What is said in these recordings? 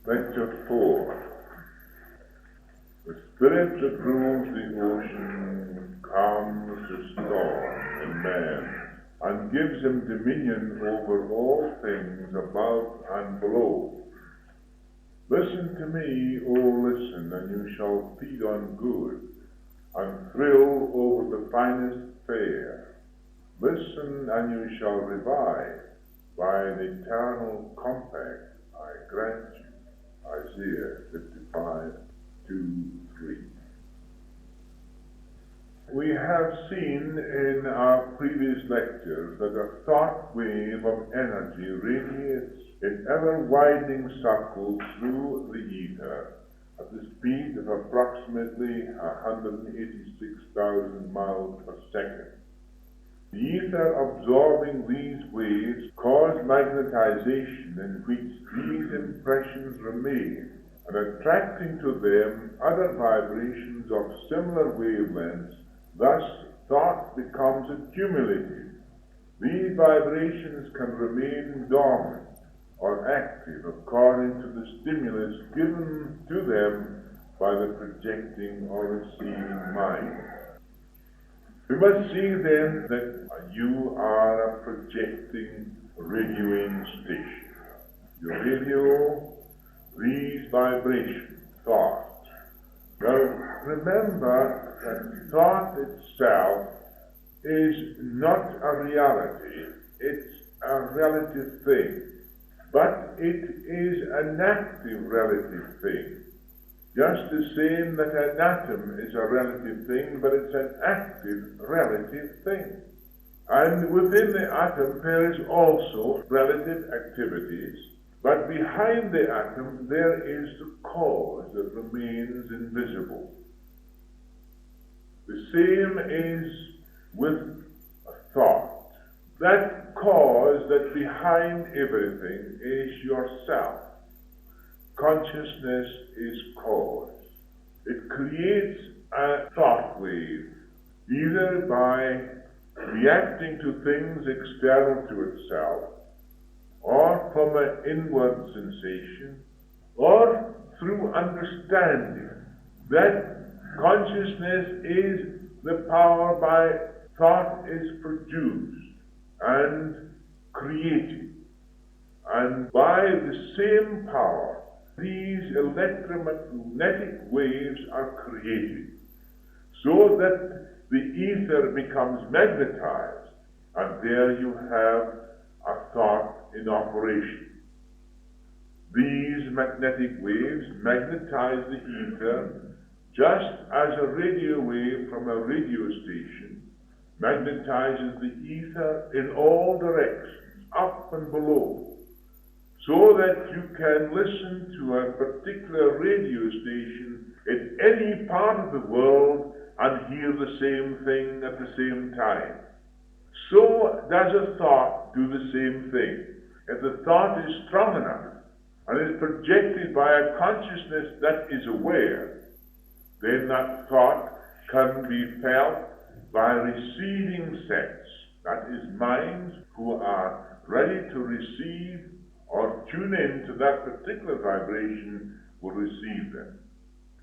Lecture 4. The spirit that rules the ocean calms the storm in man and gives him dominion over all things above and below. Listen to me, O listen, and you shall feed on good, and thrill over the finest fare. Listen, and you shall revive by the eternal compact I grant you. Isaiah 55, 2, 3. We have seen in our previous lectures that a thought wave of energy radiates in ever-widening circles through the ether at the speed of approximately 186,000 miles per second. The ether absorbing these waves cause magnetization in which these impressions remain, and attracting to them other vibrations of similar wavelengths. Thus, thought becomes accumulated. These vibrations can remain dormant or active according to the stimulus given to them by the projecting or receiving mind. We must see then that you are a projecting radioing station. Your radio, these vibrations, thoughts. Now, remember that thought itself is not a reality, it's a relative thing, but it is an active relative thing. Just the same that an atom is a relative thing, but it's an active relative thing. And within the atom there is also relative activities, but behind the atom there is the cause that remains invisible. The same is with thought. That cause that behind everything is yourself. Consciousness is cause. It creates a thought wave, either by reacting to things external to itself, or from an inward sensation, or through understanding that consciousness is the power by thought is produced and created. And by the same power, these electromagnetic waves are created, so that the ether becomes magnetized, and there you have a thought in operation. These magnetic waves magnetize the ether just as a radio wave from a radio station magnetizes the ether in all directions, up and below, so that you can listen to a particular radio station in any part of the world and hear the same thing at the same time. So does a thought do the same thing. If the thought is strong enough and is projected by a consciousness that is aware, then that thought can be felt by receiving sets, that is, minds who are ready to receive or tune in to that particular vibration will receive them.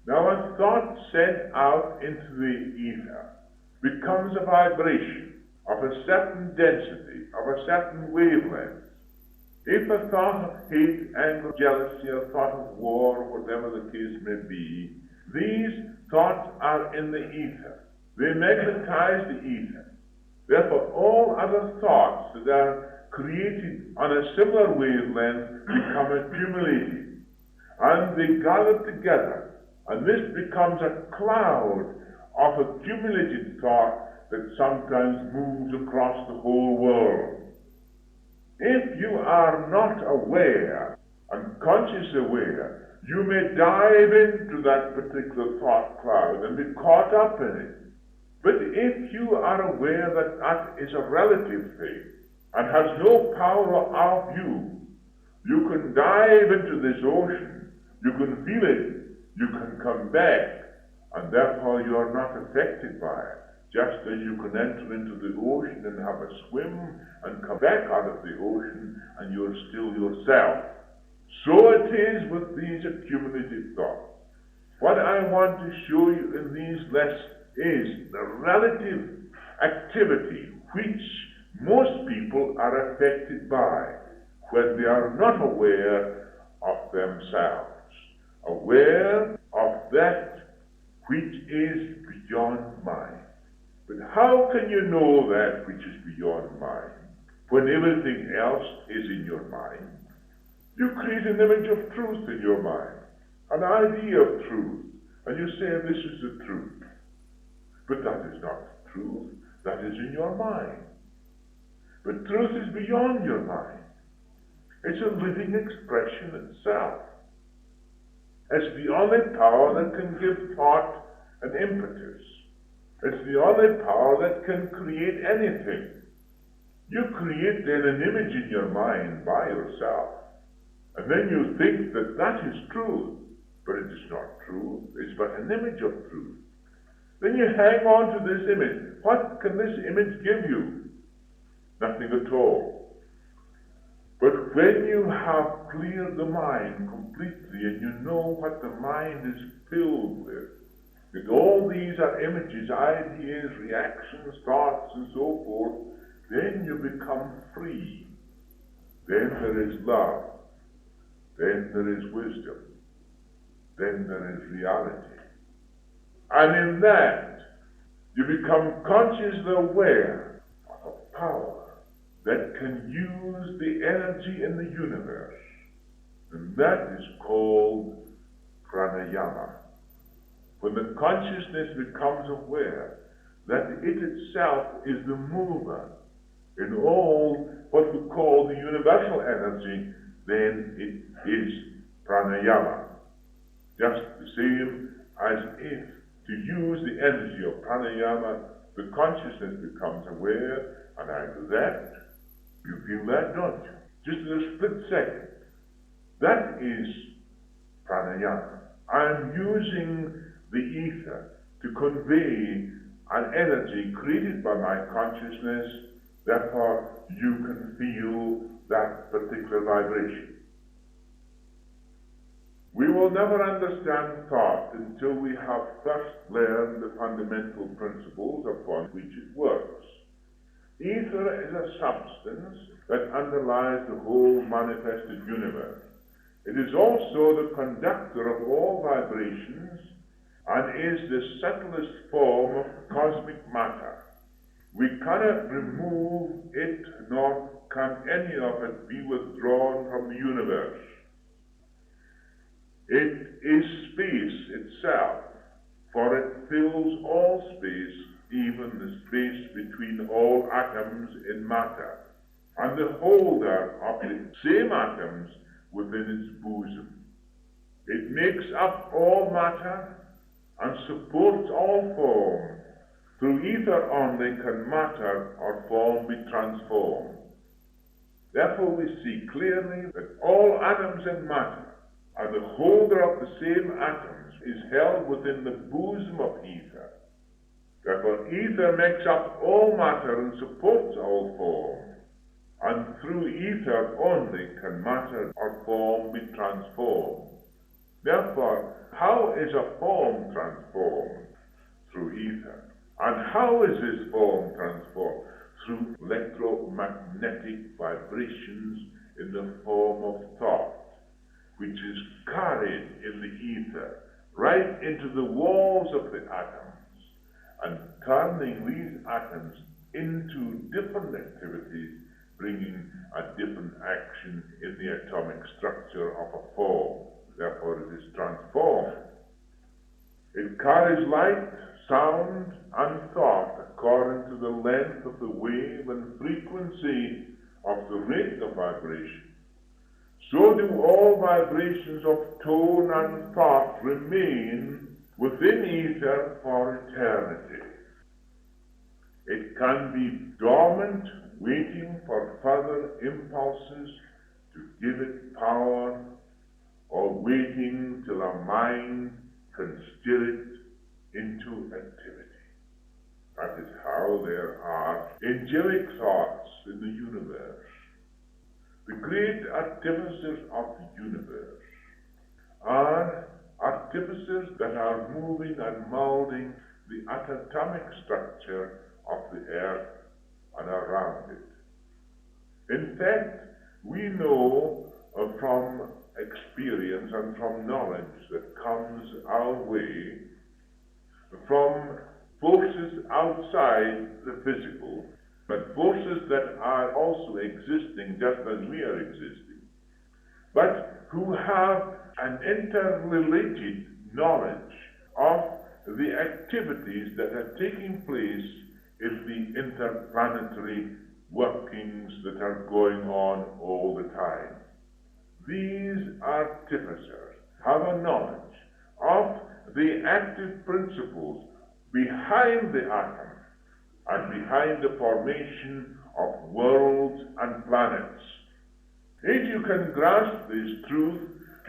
Now, a thought sent out into the ether becomes a vibration of a certain density, of a certain wavelength. If a thought of hate, anger, jealousy, a thought of war, whatever the case may be, these thoughts are in the ether. They magnetize the ether. Therefore, all other thoughts that are created on a similar wavelength become accumulated, and they gather together, and this becomes a cloud of accumulated thought that sometimes moves across the whole world. If you are not aware and conscious aware, you may dive into that particular thought cloud and be caught up in it. But if you are aware that that is a relative thing and has no power of you, you can dive into this ocean, you can feel it, you can come back, and therefore you are not affected by it. Just as you can enter into the ocean and have a swim and come back out of the ocean and you're still yourself. So it is with these accumulated thoughts. What I want to show you in these lessons is the relative activity which most people are affected by when they are not aware of themselves, aware of that which is beyond mind. But how can you know that which is beyond mind when everything else is in your mind? You create an image of truth in your mind, an idea of truth, and you say this is the truth. But that is not the truth, that is in your mind. But truth is beyond your mind. It's a living expression itself. It's the only power that can give thought an impetus. It's the only power that can create anything. You create then an image in your mind by yourself. And then you think that that is truth. But it is not truth. It's but an image of truth. Then you hang on to this image. What can this image give you? Nothing at all. But when you have cleared the mind completely and you know what the mind is filled with, that all these are images, ideas, reactions, thoughts, and so forth, then you become free. Then there is love. Then there is wisdom. Then there is reality. And in that, you become consciously aware of a power that can use the energy in the universe. And that is called pranayama. When the consciousness becomes aware that it itself is the mover in all what we call the universal energy, then it is pranayama. Just the same as if to use the energy of pranayama, the consciousness becomes aware, and I do that. You feel that, don't you? Just in a split second. That is pranayama. I'm using the ether to convey an energy created by my consciousness, therefore you can feel that particular vibration. We will never understand thought until we have first learned the fundamental principles upon which it works. Ether is a substance that underlies the whole manifested universe. It is also the conductor of all vibrations and is the subtlest form of cosmic matter. We cannot remove it, nor can any of it be withdrawn from the universe. It is space itself, for it fills all space, even the space between all atoms in matter, and the holder of the same atoms within its bosom. It makes up all matter and supports all form. Through ether only can matter or form be transformed. Therefore we see clearly that all atoms in matter, and the holder of the same atoms is held within the bosom of ether. Therefore ether makes up all matter and supports all form, and through ether only can matter or form be transformed. Therefore, how is a form transformed? Through ether. And how is this form transformed? Through electromagnetic vibrations in the form of thought, which is carried in the ether right into the walls of the atoms, and turning these atoms into different activities, bringing a different action in the atomic structure of a form. Therefore it is transformed. It carries light, sound, and thought according to the length of the wave and frequency of the rate of vibration. So do all vibrations of tone and thought remain within ether for eternity. It can be dormant, waiting for further impulses to give it power, or waiting till a mind can steer it into activity. That is how there are angelic thoughts in the universe. The great artificers of the universe are artificers that are moving and molding the atomic structure of the earth and around it. In fact, we know from experience and from knowledge that comes our way from forces outside the physical, but forces that are also existing just as we are existing, but who have an interrelated knowledge of the activities that are taking place in the interplanetary workings that are going on all the time. These artificers have a knowledge of the active principles behind the atom and behind the formation of worlds and planets. If you can grasp this truth,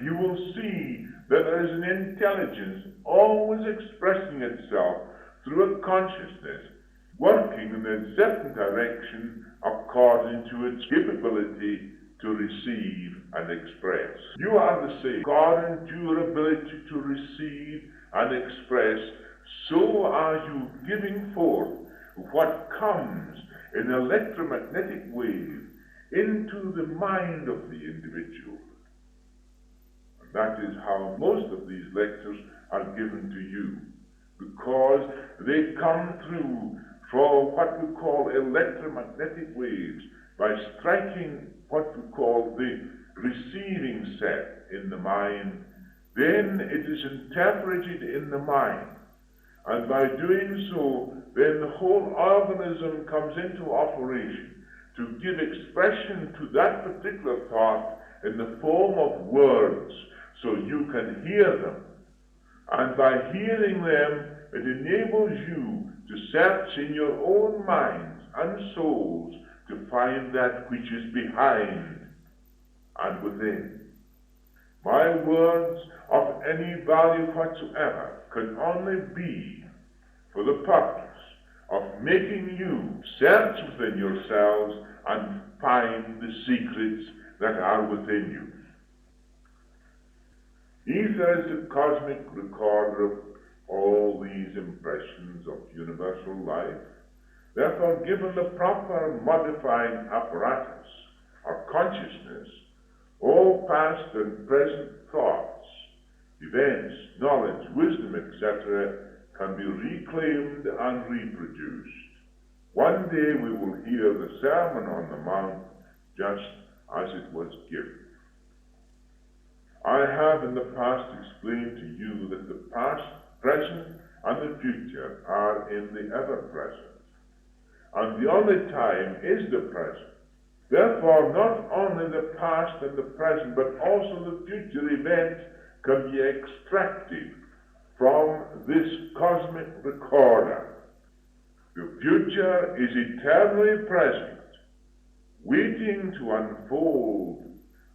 you will see that there is an intelligence always expressing itself through a consciousness, working in a certain direction according to its capability to receive and express. You are the same. According to your ability to receive and express, so are you giving forth what comes in electromagnetic wave into the mind of the individual. And that is how most of these lectures are given to you, because they come through for what we call electromagnetic waves by striking what we call the receiving set in the mind. Then it is interpreted in the mind, and by doing so, then the whole organism comes into operation to give expression to that particular thought in the form of words, so you can hear them. And by hearing them, it enables you to search in your own minds and souls to find that which is behind and within. My words of any value whatsoever can only be for the purpose of making you search within yourselves and find the secrets that are within you. Ether is the cosmic recorder of all these impressions of universal life. Therefore, given the proper modifying apparatus of consciousness, all past and present thoughts, events, knowledge, wisdom, etc., can be reclaimed and reproduced. One day we will hear the Sermon on the Mount just as it was given. I have in the past explained to you that the past, present, and the future are in the ever-present, and the only time is the present. Therefore, not only the past and the present, but also the future events can be extracted from this cosmic recorder. The future is eternally present, waiting to unfold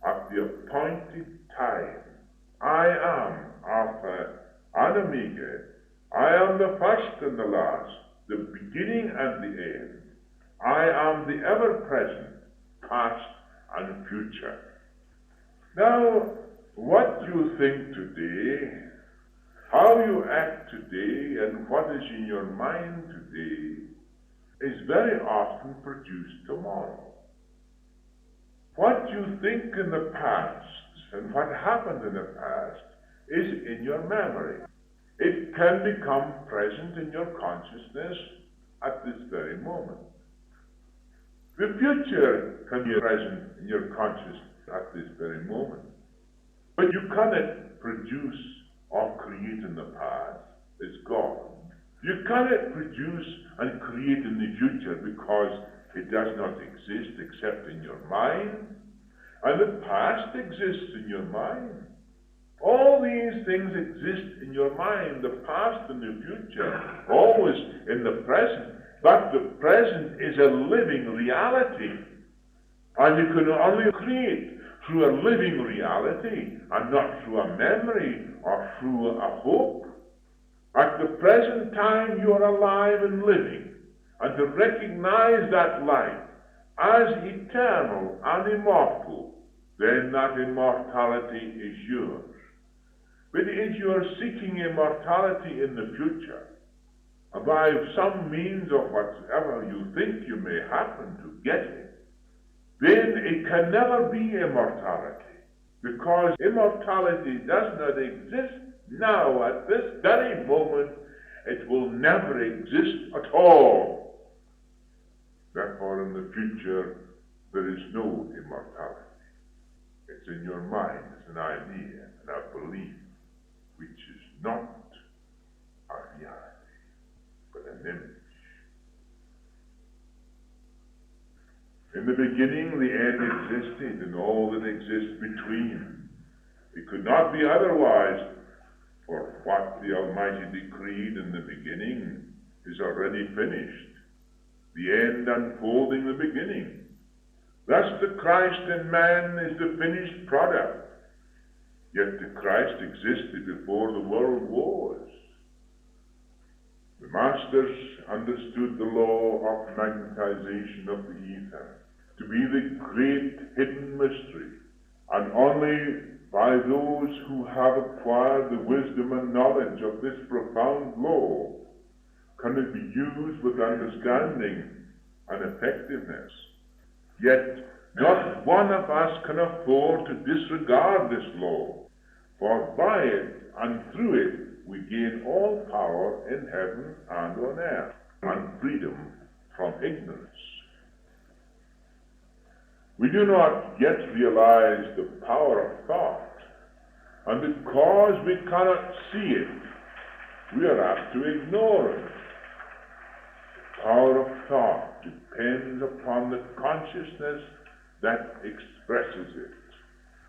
at the appointed time. I am Alpha and Omega. I am the first and the last, the beginning and the end. I am the ever-present, past and future. Now, what you think today, how you act today, and what is in your mind today is very often produced tomorrow. What you think in the past and what happened in the past is in your memory. It can become present in your consciousness at this very moment. The future can be present in your consciousness at this very moment. But you cannot produce or create in the past. It's gone. You cannot produce and create in the future because it does not exist except in your mind. And the past exists in your mind. All these things exist in your mind, the past and the future, always in the present. But the present is a living reality. And you can only create through a living reality and not through a memory or through a hope. At the present time you are alive and living, and to recognize that life as eternal and immortal, then that immortality is yours. But if you are seeking immortality in the future, by some means of whatever you think you may happen to get it, then it can never be immortality, because immortality does not exist now at this very moment. It will never exist at all. Therefore, in the future, there is no immortality. It's in your mind, it's an idea, and a belief, which is not a reality, but an image. In the beginning, the end existed, and all that exists between. It could not be otherwise, for what the Almighty decreed in the beginning is already finished, the end unfolding the beginning. Thus the Christ in man is the finished product. Yet the Christ existed before the world was. The masters understood the law of magnetization of the ether to be the great hidden mystery, and only by those who have acquired the wisdom and knowledge of this profound law can it be used with understanding and effectiveness. Yet not one of us can afford to disregard this law, for by it and through it we gain all power in heaven and on earth, and freedom from ignorance. We do not yet realize the power of thought, and because we cannot see it, we are apt to ignore it. The power of thought depends upon the consciousness that expresses it.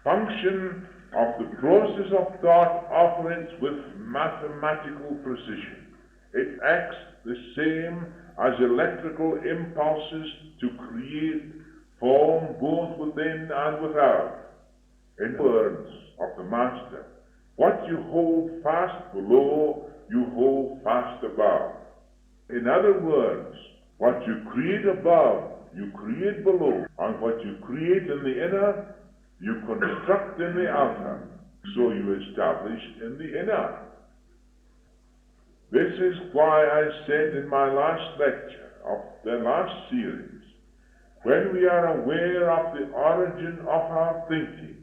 Function of the process of thought operates with mathematical precision. It acts the same as electrical impulses to create form both within and without. In the words of the Master, what you hold fast below, you hold fast above. In other words, what you create above, you create below, and what you create in the inner, you construct in the outer, so you establish in the inner. This is why I said in my last lecture of the last series, when we are aware of the origin of our thinking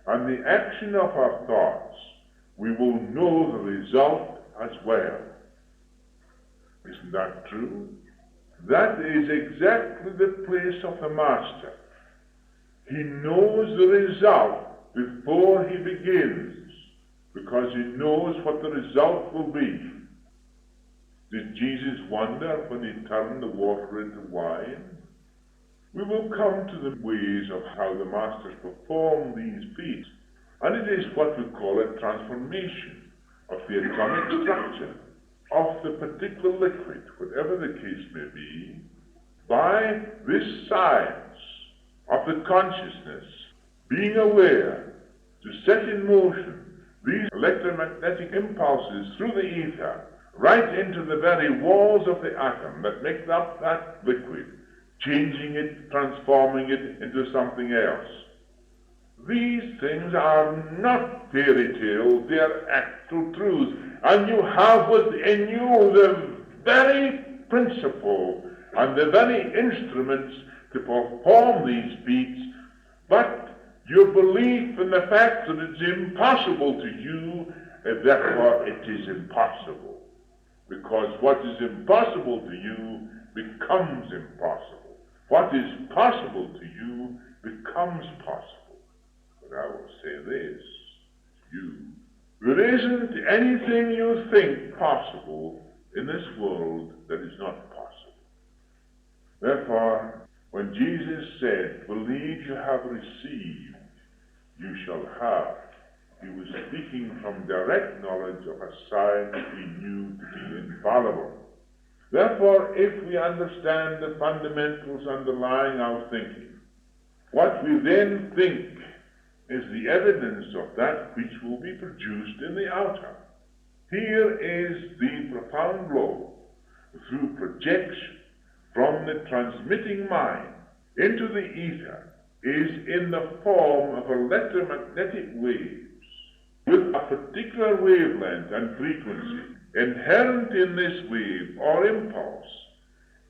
and the action of our thoughts, we will know the result as well. Isn't that true? That is exactly the place of the Master. He knows the result before he begins, because he knows what the result will be. Did Jesus wonder when he turned the water into wine? We will come to the ways of how the Masters perform these feats, and it is what we call a transformation of the atomic structure of the particular liquid, whatever the case may be, by this science of the consciousness being aware to set in motion these electromagnetic impulses through the ether right into the very walls of the atom that make up that liquid, changing it, transforming it into something else. These things are not fairy tales, they are actual truths, and you have within you the very principle and the very instruments to perform these feats, but your belief in the fact that it's impossible to you, therefore it is impossible. Because what is impossible to you becomes impossible. What is possible to you becomes possible. But I will say this to you. There isn't anything you think possible in this world that is not possible. Therefore, when Jesus said, "Believe you have received, you shall have," he was speaking from direct knowledge of a science he knew to be infallible. Therefore, if we understand the fundamentals underlying our thinking, what we then think is the evidence of that which will be produced in the outer. Here is the profound law through projection from the transmitting mind into the ether is in the form of electromagnetic waves with a particular wavelength and frequency. Inherent in this wave or impulse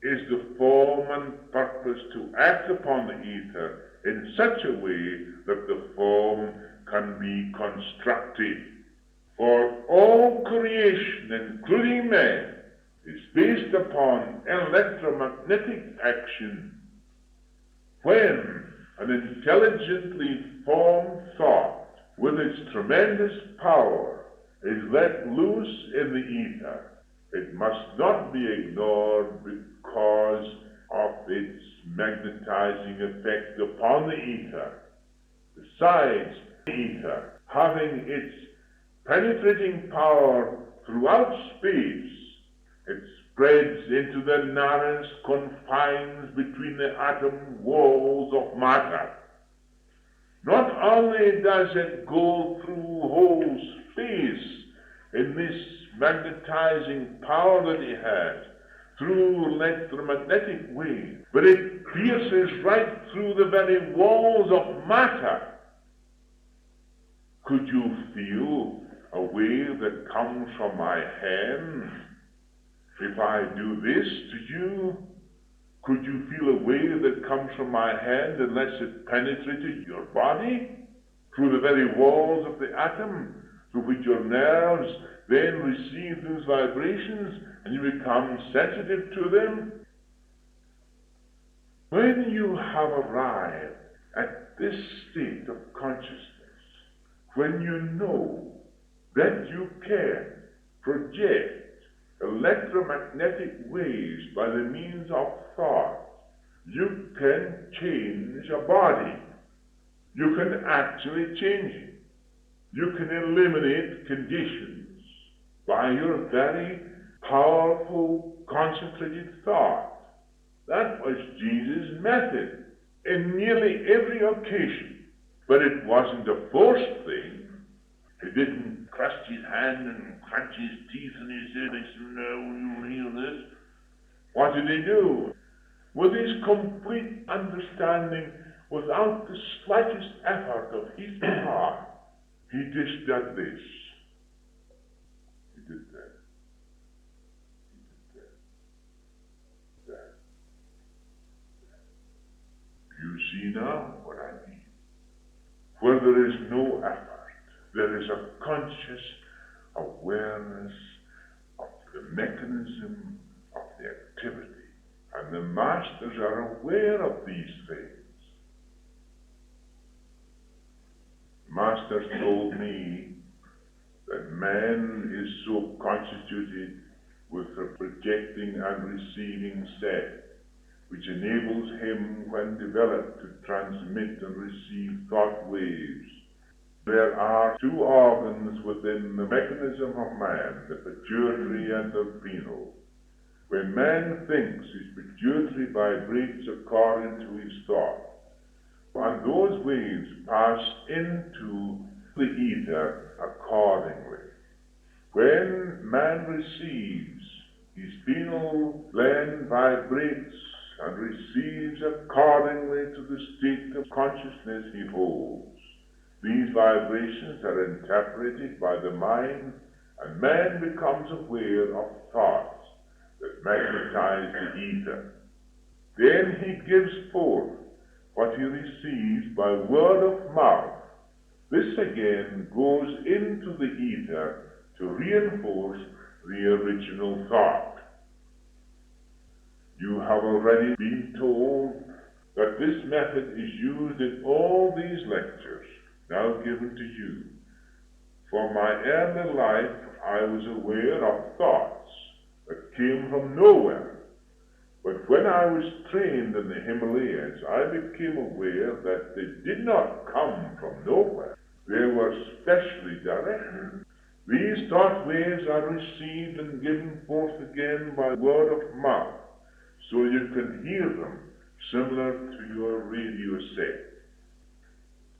is the form and purpose to act upon the ether in such a way that the form can be constructed. For all creation, including man, is based upon electromagnetic action. When an intelligently formed thought with its tremendous power is let loose in the ether, it must not be ignored because of its magnetizing effect upon the ether. Besides, the ether, having its penetrating power throughout space, it spreads into the narrowest confines between the atom walls of matter. Not only does it go through whole space in this magnetizing power that it has, through electromagnetic waves, but it pierces right through the very walls of matter. Could you feel a wave that comes from my hand? If I do this to you, could you feel a wave that comes from my hand unless it penetrated your body through the very walls of the atom, through which your nerves then receive those vibrations and you become sensitive to them? When you have arrived at this state of consciousness, when you know that you can project electromagnetic waves by the means of thought, you can change a body. You can actually change it. You can eliminate conditions by your very powerful, concentrated thought. That was Jesus' method in nearly every occasion. But it wasn't a forced thing. He didn't crust his hand and clench his teeth and he said, "No, you'll hear this." What did he do? With his complete understanding, without the slightest effort of his part, he just did this. He did that. He did that. That. You see now what I mean. Where there is no effort, there is a conscious awareness of the mechanism of the activity. And the masters are aware of these things. Masters told me that man is so constituted with the projecting and receiving set, which enables him, when developed, to transmit and receive thought waves. There are two organs within the mechanism of man, the pituitary and the adrenal. When man thinks, his pituitary vibrates according to his thought, and those waves pass into the ether accordingly. When man receives, his pineal gland vibrates and receives accordingly to the state of consciousness he holds. These vibrations are interpreted by the mind, and man becomes aware of thoughts that magnetize the ether. Then he gives forth what he receives by word of mouth. This again goes into the ether to reinforce the original thought. You have already been told that this method is used in all these lectures now given to you. For my early life, I was aware of thoughts that came from nowhere. But when I was trained in the Himalayas, I became aware that they did not come from nowhere. They were specially directed. These thought waves are received and given forth again by word of mouth, so you can hear them, similar to your radio set.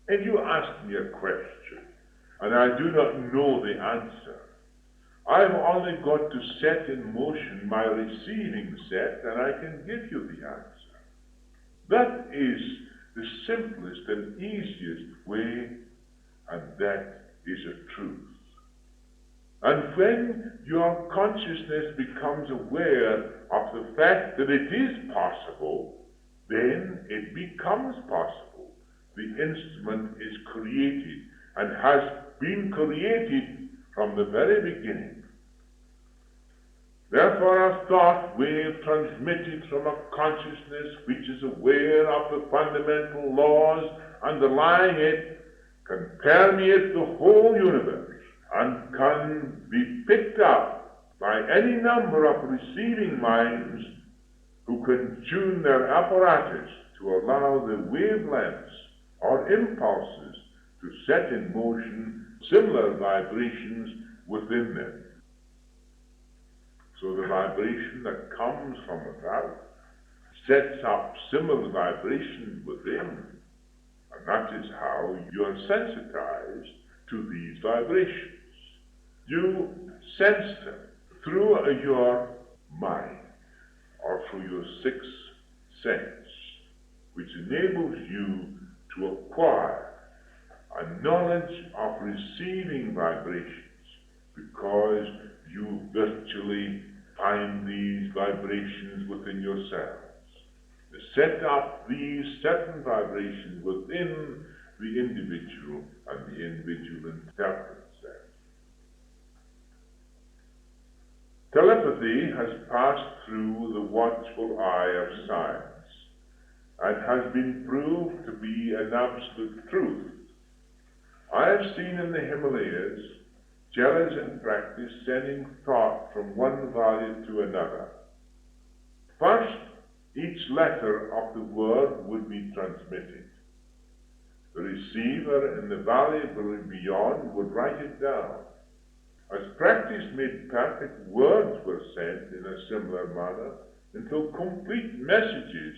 If you ask me a question, and I do not know the answer, I've only got to set in motion my receiving set, and I can give you the answer. That is the simplest and easiest way, and that is a truth. And when your consciousness becomes aware of the fact that it is possible, then it becomes possible. The instrument is created and has been created from the very beginning. Therefore, a thought wave transmitted from a consciousness which is aware of the fundamental laws underlying it can permeate the whole universe and can be picked up by any number of receiving minds who can tune their apparatus to allow the wavelengths or impulses to set in motion similar vibrations within them. So the vibration that comes from without sets up similar vibrations within, and that is how you are sensitized to these vibrations. You sense them through your mind or through your sixth sense, which enables you to acquire a knowledge of receiving vibrations, because you virtually find these vibrations within yourselves. To set up these certain vibrations within the individual, and the individual interprets them. Telepathy has passed through the watchful eye of science and has been proved to be an absolute truth. I have seen in the Himalayas Jellas in practice sending thought from one valley to another. First, each letter of the word would be transmitted. The receiver in the valley beyond would write it down. As practice made perfect, words were sent in a similar manner until complete messages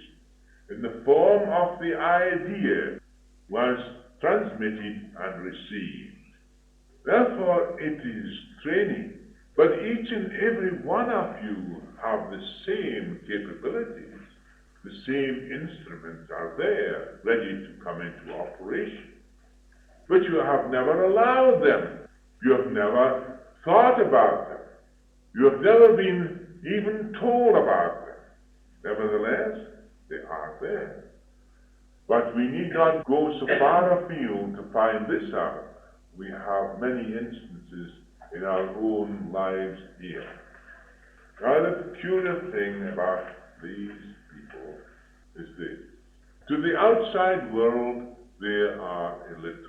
in the form of the idea was transmitted and received. Therefore, it is training, but each and every one of you have the same capabilities. The same instruments are there, ready to come into operation. But you have never allowed them. You have never thought about them. You have never been even told about them. Nevertheless, they are there. But we need not go so far afield to find this out. We have many instances in our own lives here. Now, the peculiar thing about these people is this. To the outside world, they are illiterate.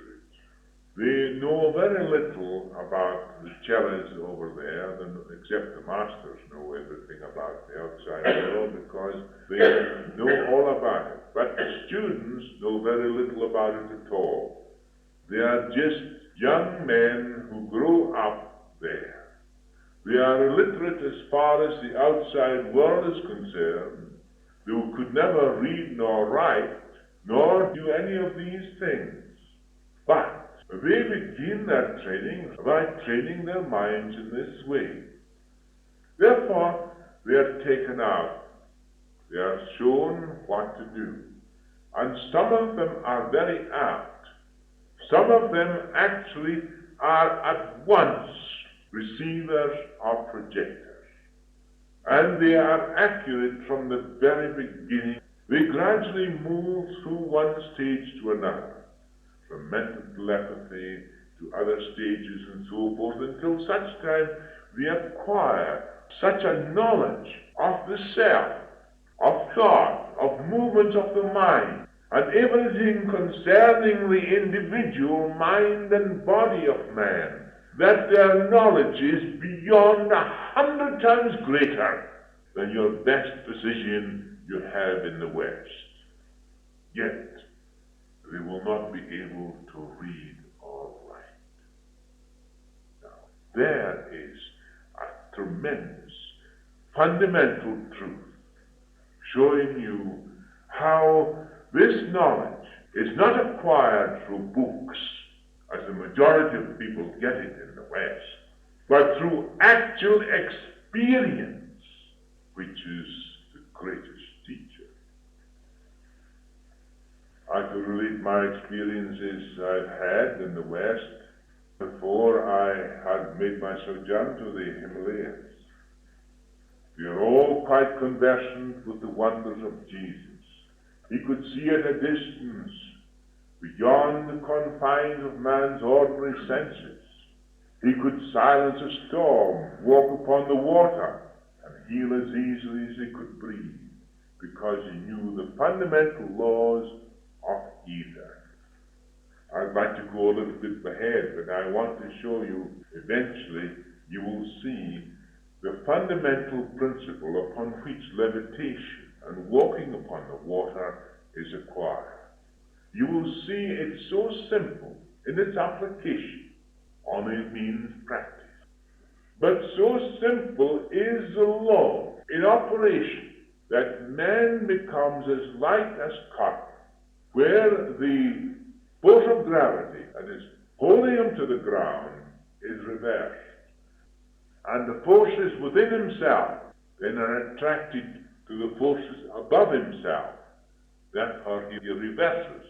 They know very little about the cellos over there, except the masters know everything about the outside world because they know all about it. But the students know very little about it at all. They are just young men who grow up there. They are illiterate as far as the outside world is concerned. They could never read nor write, nor do any of these things. But they begin their training by training their minds in this way. Therefore, they are taken out. They are shown what to do. And some of them are very apt. Some of them actually are at once receivers or projectors. And they are accurate from the very beginning. They gradually move through one stage to another, from mental telepathy to other stages and so forth, until such time they acquire such a knowledge of the self, of thought, of movements of the mind, and everything concerning the individual mind and body of man, that their knowledge is beyond 100 times greater than your best physician you have in the West. Yet, they will not be able to read or write. Now, there is a tremendous, fundamental truth showing you how this knowledge is not acquired through books, as the majority of people get it in the West, but through actual experience, which is the greatest teacher. I could relate my experiences I've had in the West before I had made my sojourn to the Himalayas. We are all quite conversant with the wonders of Jesus. He could see at a distance, beyond the confines of man's ordinary senses. He could silence a storm, walk upon the water, and heal as easily as he could breathe, because he knew the fundamental laws of ether. I'd like to go a little bit ahead, but I want to show you, eventually, you will see the fundamental principle upon which levitation and walking upon the water is acquired. You will see it's so simple in its application, only it means practice. But so simple is the law in operation that man becomes as light as cotton, where the force of gravity that is holding him to the ground is reversed. And the forces within himself then are attracted to the forces above himself. Therefore he reverses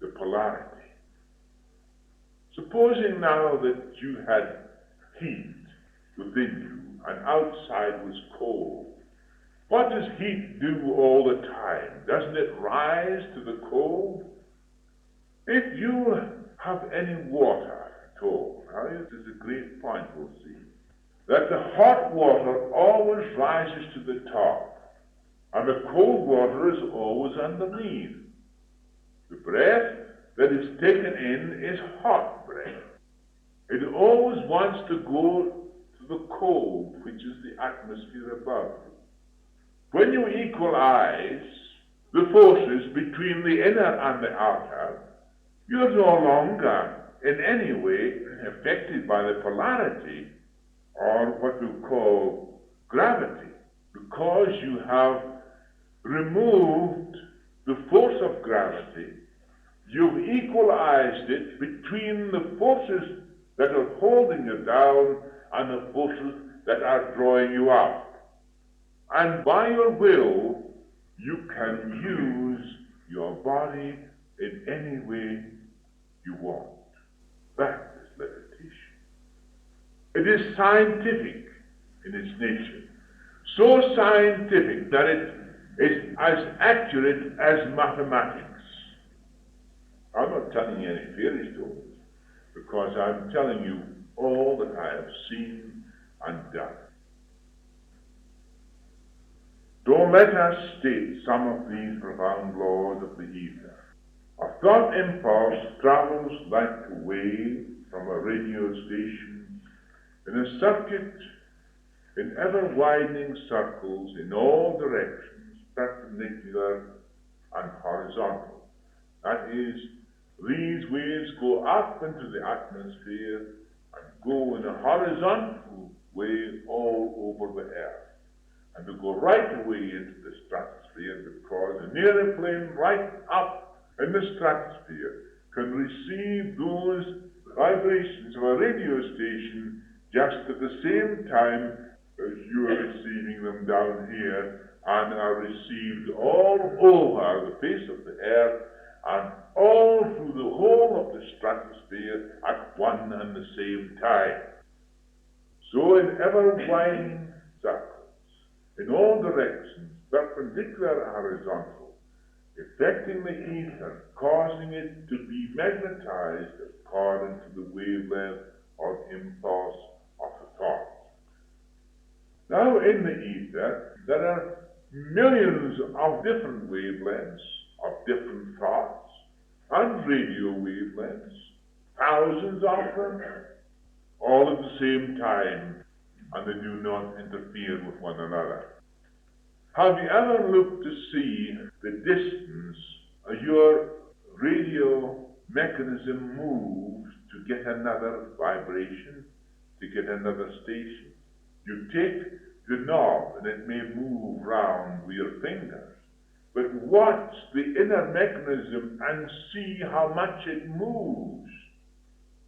the polarity. Supposing now that you had heat within you and outside was cold, what does heat do all the time? Doesn't it rise to the cold? If you have any water at all, now this is a great point we'll see, that the hot water always rises to the top, and the cold water is always underneath. The breath that is taken in is hot breath. It always wants to go to the cold, which is the atmosphere above. When you equalize the forces between the inner and the outer, you're no longer in any way affected by the polarity or what we call gravity, because you have removed the force of gravity. You've equalized it between the forces that are holding you down and the forces that are drawing you up. And by your will, you can use your body in any way you want. That is levitation. It is scientific in its nature. So scientific that it is as accurate as mathematics. I'm not telling you any fairy stories, because I'm telling you all that I have seen and done. So let us state some of these profound laws of the ether. A thought impulse travels like a wave from a radio station in a circuit in ever-widening circles in all directions, perpendicular and horizontal. That is, these waves go up into the atmosphere and go in a horizontal way all over the earth. And to go right away into the stratosphere, because an airplane right up in the stratosphere can receive those vibrations of a radio station just at the same time as you are receiving them down here, and are received all over the face of the earth and all through the whole of the stratosphere at one and the same time. So in ever-widening circles, in all directions, perpendicular and horizontal, affecting the ether, causing it to be magnetized according to the wavelength or impulse of the thought. Now in the ether, there are millions of different wavelengths of different thoughts, and radio wavelengths, thousands of them, all at the same time, and they do not interfere with one another. Have you ever looked to see the distance your radio mechanism moves to get another vibration, to get another station? You take the knob and it may move round with your fingers, but watch the inner mechanism and see how much it moves.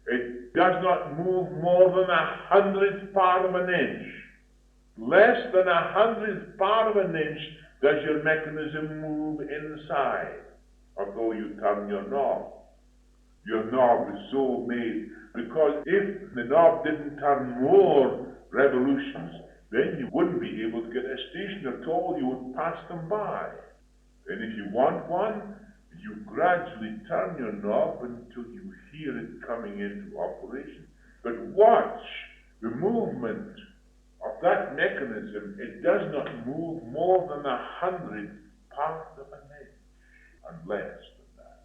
It does not move more than 100th part of an inch. Less than 100th part of an inch does your mechanism move inside. although you turn your knob. Your knob is so made, because if the knob didn't turn more revolutions, then you wouldn't be able to get a station at all. You would pass them by. And if you want one, you gradually turn your knob until you hear it coming into operation. But watch the movement of that mechanism. It does not move more than 100th part of an inch, and less than that.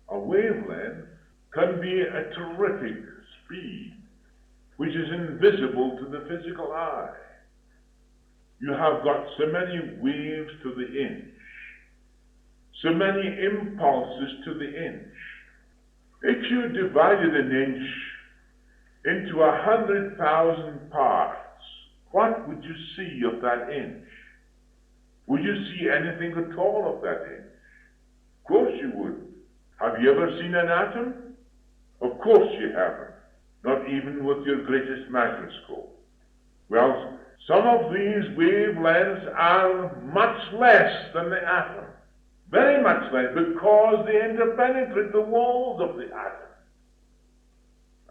A wavelength can be a terrific speed, which is invisible to the physical eye. You have got so many waves to the inch, so many impulses to the inch. If you divided an inch into 100,000 parts, what would you see of that inch? Would you see anything at all of that inch? Of course you would. Have you ever seen an atom? Of course you haven't. Not even with your greatest microscope. Well, some of these wavelengths are much less than the atom. Very much less, because they interpenetrate the walls of the atom.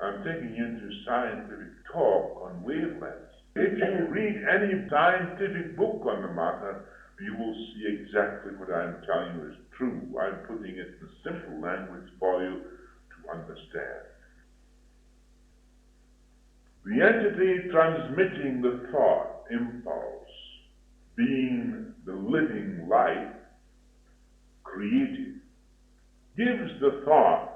I'm taking you into scientific talk on wavelengths. If you read any scientific book on the matter, you will see exactly what I'm telling you is true. I'm putting it in simple language for you to understand. The entity transmitting the thought impulse, being the living life created, gives the thought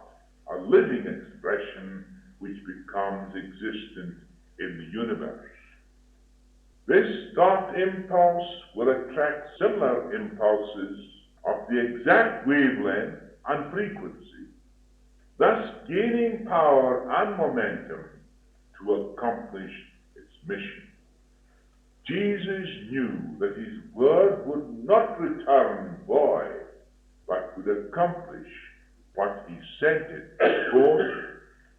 a living expression which becomes existent in the universe. This thought impulse will attract similar impulses of the exact wavelength and frequency, thus gaining power and momentum to accomplish its mission. Jesus knew that his word would not return void, but would accomplish what he sent it forth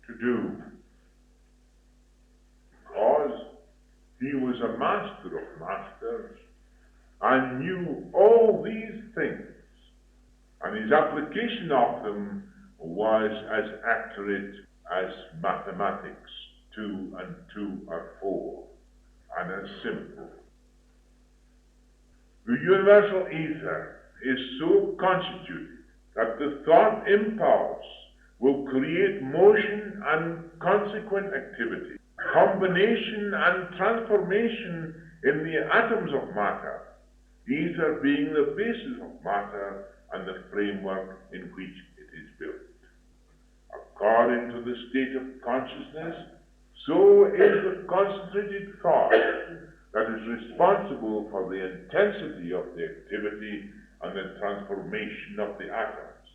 to do. Because he was a master of masters and knew all these things, and his application of them was as accurate as mathematics. 2 and 2 are 4, and as simple. The universal ether is so constituted that the thought impulse will create motion and consequent activity, combination and transformation in the atoms of matter, ether being the basis of matter and the framework in which it is built. According to the state of consciousness, so is the concentrated thought that is responsible for the intensity of the activity and the transformation of the atoms,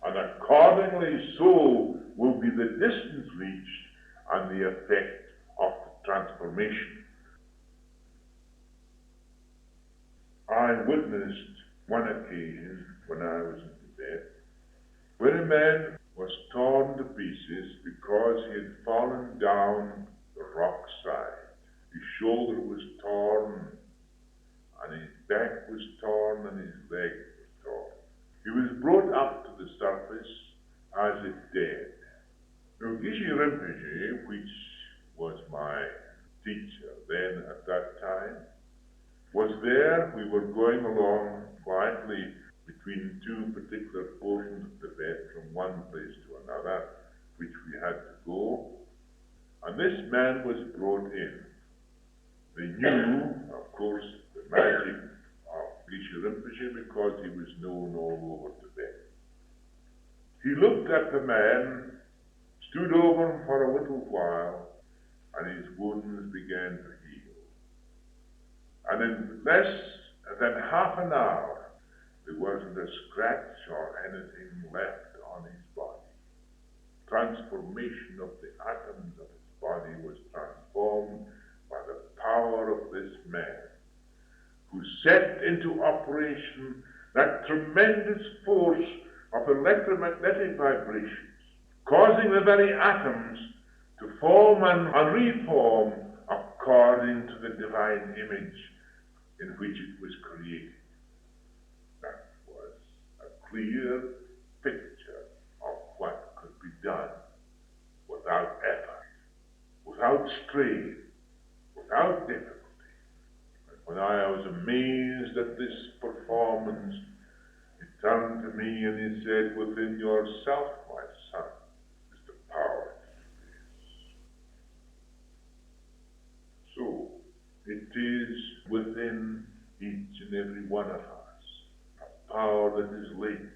and accordingly so will be the distance reached and the effect of the transformation. I witnessed one occasion when I was in Tibet, where a man was torn to pieces because he had fallen down the rock side. His shoulder was torn, and his back was torn, and his leg was torn. He was brought up to the surface as if dead. Now, Geshe Rinpoche, which was my teacher then at that time, was there. We were going along quietly between two particular portions of Tibet from one place to another, which we had to go, and this man was brought in. They knew, of course, the magic of Geshe Rinpoche because he was known all over Tibet. He looked at the man, stood over him for a little while, and his wounds began to heal. And in less than half an hour, there wasn't a scratch or anything left on his body. Transformation of the atoms of his body was transformed by the power of this man, who set into operation that tremendous force of electromagnetic vibrations, causing the very atoms to form and reform according to the divine image in which it was created. That was clear picture of what could be done without effort, without strain, without difficulty. And when I was amazed at this performance, he turned to me and he said, "Within yourself, my son, is the power to do this." So, it is within each and every one of us a power that is latent,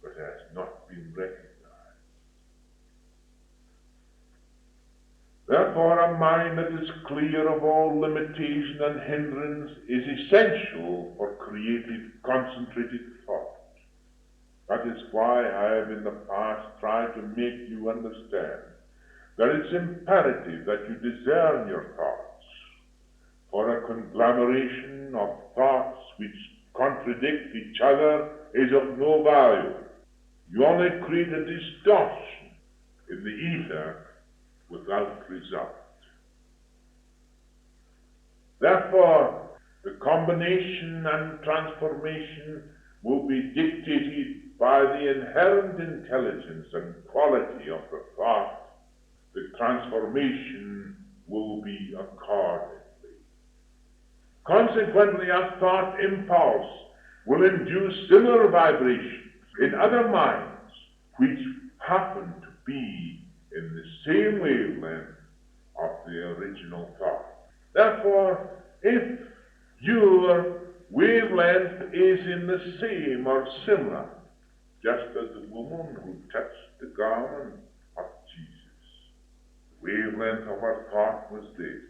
but has not been recognized. Therefore, a mind that is clear of all limitation and hindrance is essential for creative, concentrated thought. That is why I have in the past tried to make you understand that it's imperative that you discern your thoughts, for a conglomeration of thoughts which contradict each other is of no value. You only create a distortion in the ether without result. Therefore, the combination and transformation will be dictated by the inherent intelligence and quality of the thought. The transformation will be accordingly. Consequently, a thought impulse will induce similar vibrations in other minds which happen to be in the same wavelength of the original thought. Therefore, if your wavelength is in the same or similar, just as the woman who touched the garment of Jesus, the wavelength of her thought was this: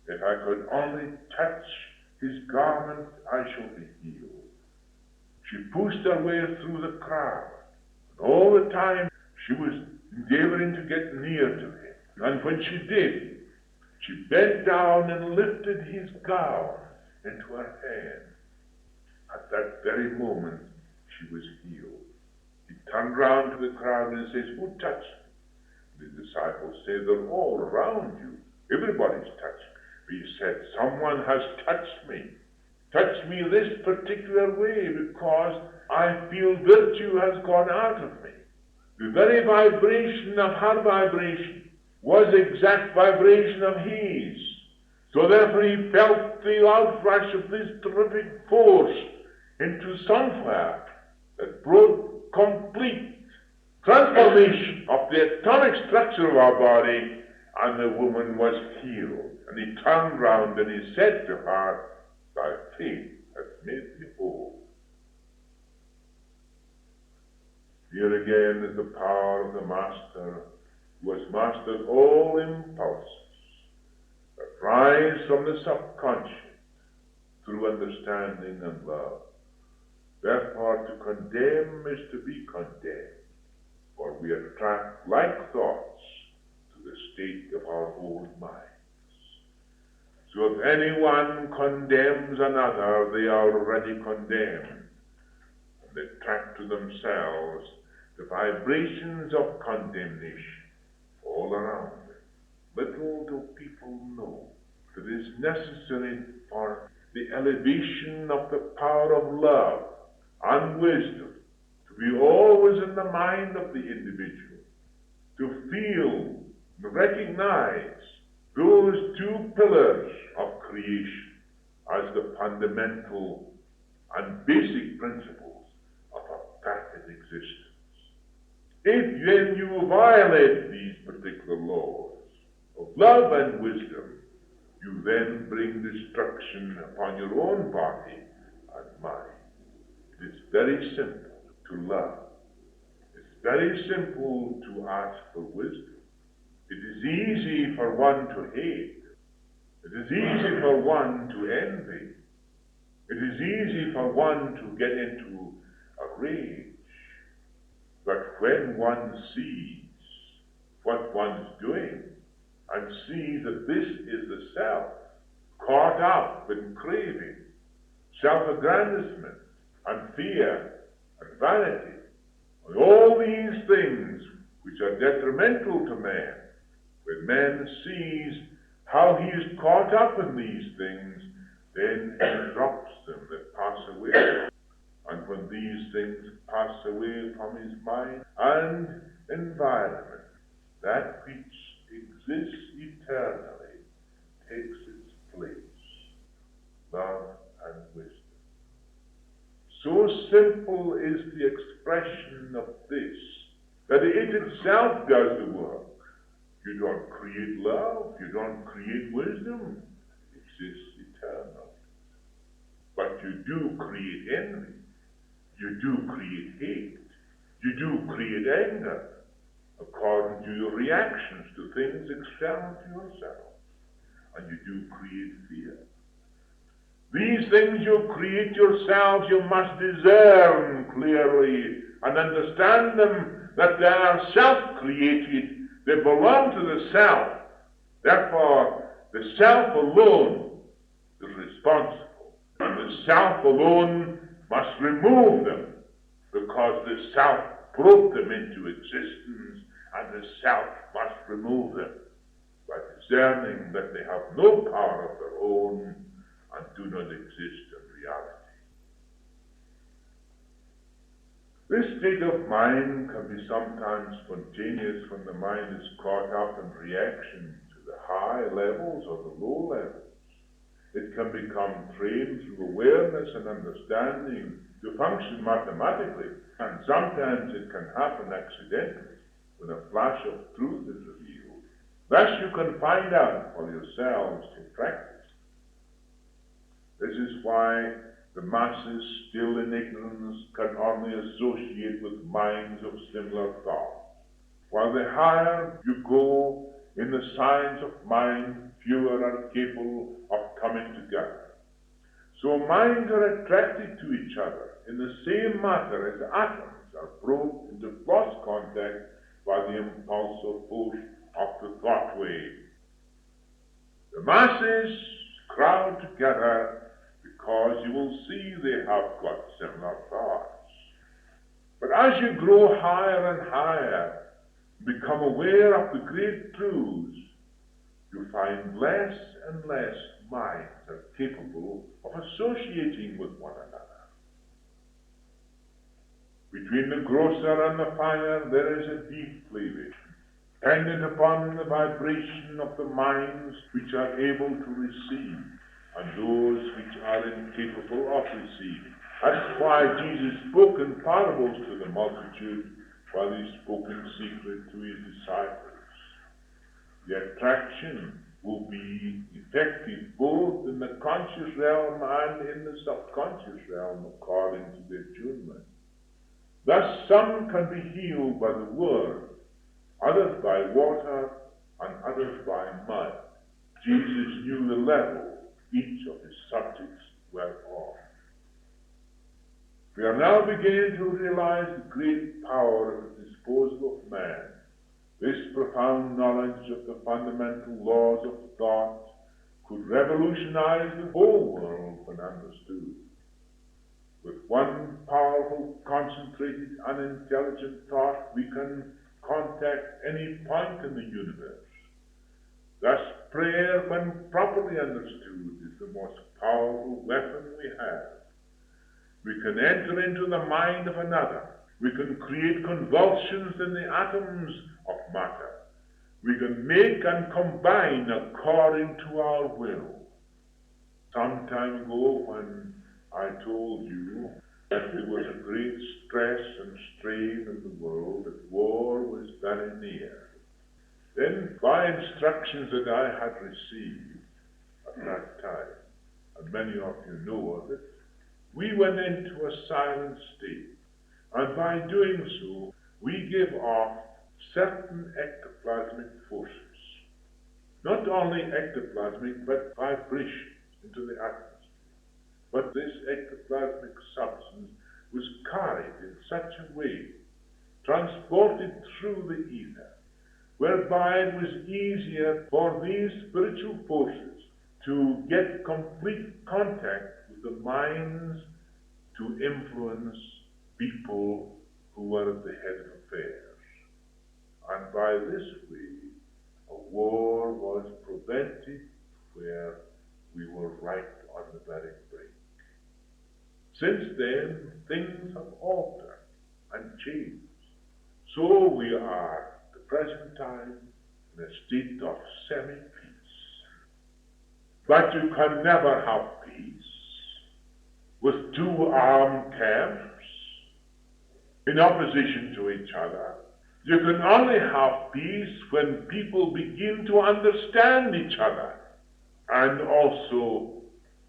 if I could only touch his garment, I shall be healed. She pushed her way through the crowd, and all the time she was endeavoring to get near to him. And when she did, she bent down and lifted his gown into her hand. At that very moment, she was healed. He turned round to the crowd and says, "Who touched me?" The disciples said, "They're all around you. Everybody's touched me." But he said, "Someone has touched me. Touched me this particular way because I feel virtue has gone out of me." The very vibration of her vibration was the exact vibration of his. So therefore he felt the outrush of this terrific force into somewhere that brought complete transformation of the atomic structure of our body, and the woman was healed. And he turned round and he said to her, "Thy faith hath made thee whole." Here again is the power of the Master, who has mastered all impulses that rise from the subconscious through understanding and love. Therefore, to condemn is to be condemned, for we attract like thoughts to the state of our old minds. So if anyone condemns another, they are already condemned, and they attract to themselves the vibrations of condemnation all around them. Little do people know that it is necessary for the elevation of the power of love and wisdom to be always in the mind of the individual, to feel and recognize those two pillars of creation as the fundamental and basic principles of a perfect existence. If then you violate these particular laws of love and wisdom, you then bring destruction upon your own body and mind. It is very simple to love. It's very simple to ask for wisdom. It is easy for one to hate. It is easy for one to envy. It is easy for one to get into a rage. But when one sees what one's doing and sees that this is the self, caught up in craving, self-aggrandizement, and fear, and vanity, and all these things which are detrimental to man, when man sees how he is caught up in these things, then he drops them, they pass away. And when these things pass away from his mind and environment, that which exists eternally takes its place: love and wisdom. So simple is the expression of this, that it itself does the work. You don't create love, you don't create wisdom, it exists eternal. But you do create envy, you do create hate, you do create anger, according to your reactions to things external to yourself. And you do create fear. These things you create yourselves, you must discern clearly and understand them, that they are self-created. They belong to the self. Therefore, the self alone is responsible. And the self alone must remove them, because the self brought them into existence, and the self must remove them by discerning that they have no power of their own and do not exist in reality. This state of mind can be sometimes spontaneous when the mind is caught up in reaction to the high levels or the low levels. It can become trained through awareness and understanding to function mathematically, and sometimes it can happen accidentally when a flash of truth is revealed. Thus you can find out for yourselves in practice. This is why the masses, still in ignorance, can only associate with minds of similar thought. While the higher you go in the science of mind, fewer are capable of coming together. So minds are attracted to each other in the same matter as atoms are brought into close contact by the impulse or force of the thought wave. The masses crowd together because you will see they have got similar thoughts. But as you grow higher and higher, become aware of the great truths, you find less and less minds are capable of associating with one another. Between the grosser and the finer there is a deep cleavage, dependent upon the vibration of the minds which are able to receive and those which are incapable of receiving. That's why Jesus spoke in parables to the multitude, while he spoke in secret to his disciples. The attraction will be effective both in the conscious realm and in the subconscious realm, according to the attunement. Thus some can be healed by the word, others by water, and others by mud. Jesus knew the level each of his subjects were on. We are now beginning to realize the great power at the disposal of man. This profound knowledge of the fundamental laws of thought could revolutionize the whole world when understood. With one powerful, concentrated, and intelligent thought, we can contact any point in the universe. Thus, prayer, when properly understood, is the most powerful weapon we have. We can enter into the mind of another. We can create convulsions in the atoms of matter. We can make and combine according to our will. Some time ago, when I told you that there was a great stress and strain in the world, that war was very near, then, by instructions that I had received at that time, and many of you know of it, we went into a silent state. And by doing so, we give off certain ectoplasmic forces. Not only ectoplasmic, but vibration into the atmosphere. But this ectoplasmic substance was carried in such a way, transported through the ether, whereby it was easier for these spiritual forces to get complete contact with the minds to influence people who were at the head of affairs. And by this way, a war was prevented where we were right on the very brink. Since then, things have altered and changed. So we are, at the present time, in a state of semi-peace. But you can never have peace with two armed camps in opposition to each other. You can only have peace when people begin to understand each other and also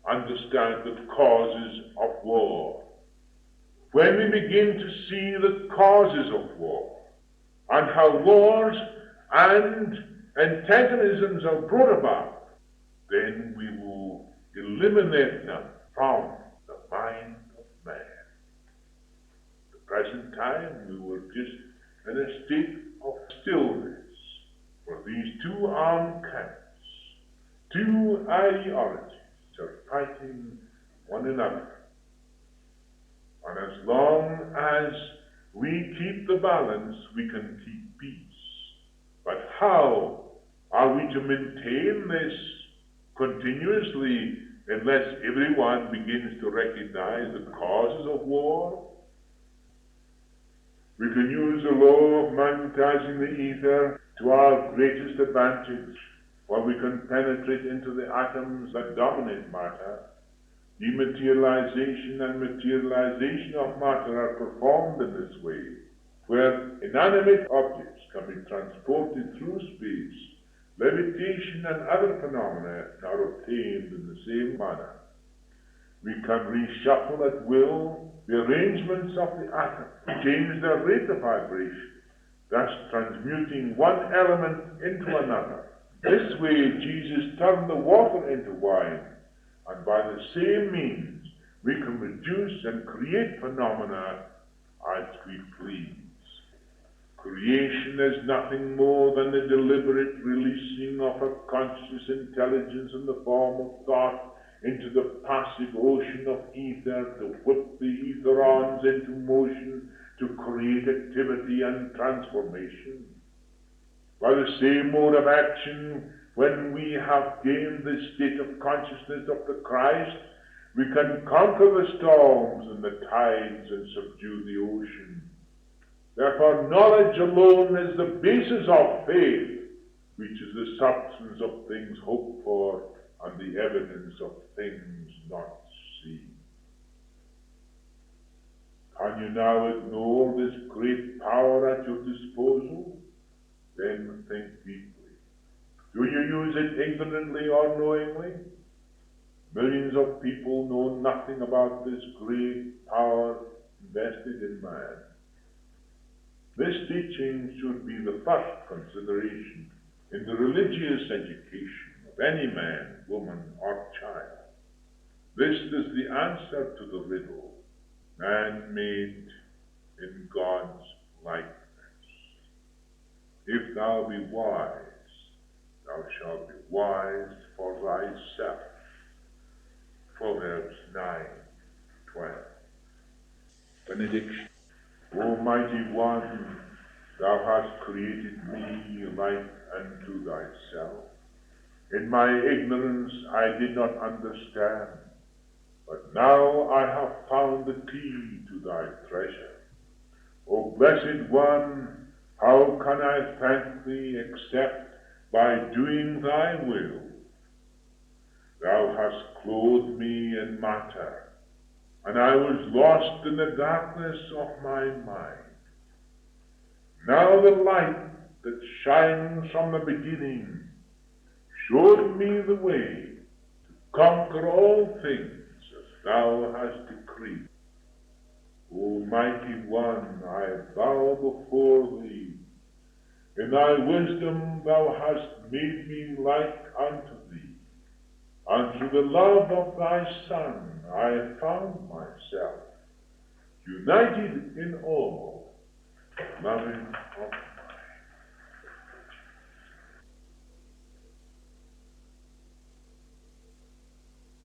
understand the causes of war. When we begin to see the causes of war and how wars and antagonisms are brought about, then we will eliminate them from the mind of man. At the present time, we were just in a state of stillness for these two armed camps, two ideologies are fighting one another. And as long as we keep the balance, we can keep peace. But how are we to maintain this continuously unless everyone begins to recognize the causes of war? We can use the law of magnetizing the ether to our greatest advantage, while we can penetrate into the atoms that dominate matter. Dematerialization and materialization of matter are performed in this way, where inanimate objects can be transported through space. Levitation and other phenomena are obtained in the same manner. We can reshuffle at will the arrangements of the atom, change their rate of vibration, thus transmuting one element into another. This way Jesus turned the water into wine, and by the same means we can reduce and create phenomena as we please. Creation is nothing more than the deliberate releasing of a conscious intelligence in the form of thought into the passive ocean of ether, to whip the etherons into motion, to create activity and transformation. By the same mode of action, when we have gained this state of consciousness of the Christ, we can conquer the storms and the tides and subdue the ocean. Therefore, knowledge alone is the basis of faith, which is the substance of things hoped for and the evidence of things not seen. Can you now ignore this great power at your disposal? Then think deeply. Do you use it ignorantly or knowingly? Millions of people know nothing about this great power invested in man. This teaching should be the first consideration in the religious education of any man, woman, or child. This is the answer to the riddle, man made in God's likeness. If thou be wise, thou shalt be wise for thyself. Proverbs 9:12. Benediction. Almighty One, thou hast created me like unto thyself. In my ignorance I did not understand, but now I have found the key to thy treasure. O Blessed One, how can I thank thee except by doing thy will? Thou hast clothed me in matter, and I was lost in the darkness of my mind. Now the light that shines from the beginning showed me the way to conquer all things as thou hast decreed. O mighty One, I bow before thee. In thy wisdom thou hast made me like unto thee. And through the love of thy Son I found myself united in all, loving of